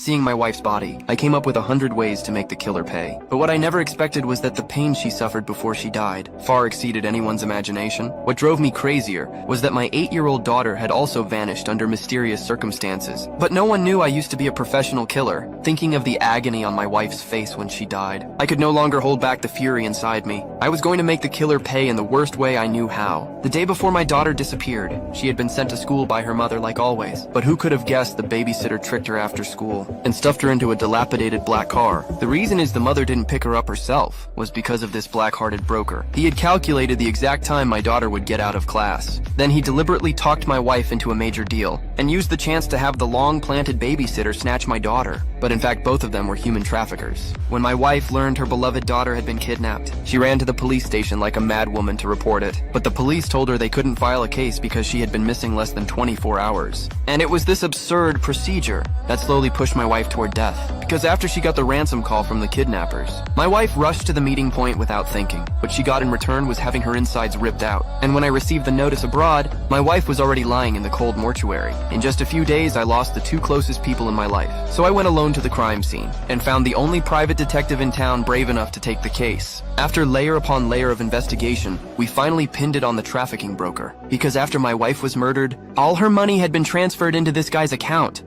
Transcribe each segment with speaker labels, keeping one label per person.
Speaker 1: Seeing my wife's body, I came up with 100 ways to make the killer pay. But what I never expected was that the pain she suffered before she died far exceeded anyone's imagination. What drove me crazier was that my 8-year-old daughter had also vanished under mysterious circumstances. But no one knew I used to be a professional killer. Thinking of the agony on my wife's face when she died, I could no longer hold back the fury inside me. I was going to make the killer pay in the worst way I knew how. The day before my daughter disappeared, she had been sent to school by her mother like always. But who could have guessed the babysitter tricked her after school and stuffed her into a dilapidated black car? The reason is the mother didn't pick her up herself was because of this black-hearted broker. He had calculated the exact time my daughter would get out of class. Then he deliberately talked my wife into a major deal and used the chance to have the long-planted babysitter snatch my daughter. But in fact, both of them were human traffickers. When my wife learned her beloved daughter had been kidnapped, she ran to the police station like a mad woman to report it. But the police told her they couldn't file a case because she had been missing less than 24 hours. And it was this absurd procedure that slowly pushed my wife toward death. Because after she got the ransom call from the kidnappers, my wife rushed to the meeting point without thinking. What she got in return was having her insides ripped out. And when I received the notice abroad, my wife was already lying in the cold mortuary. In just a few days, I lost the 2 closest people in my life. So I went alone to the crime scene and found the only private detective in town brave enough to take the case. After layer upon layer of investigation, we finally pinned it on the trafficking broker. Because after my wife was murdered, all her money had been transferred into this guy's account.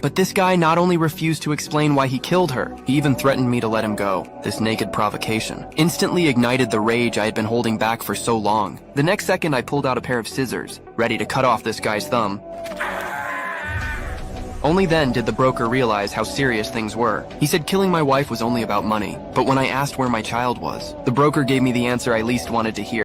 Speaker 1: But this guy not only refused to explain why he killed her, he even threatened me to let him go. This naked provocation instantly ignited the rage I had been holding back for so long. The next second I pulled out a pair of scissors, ready to cut off this guy's thumb. Only then did the broker realize how serious things were. He said killing my wife was only about money, but when I asked where my child was, the broker gave me the answer I least wanted to hear.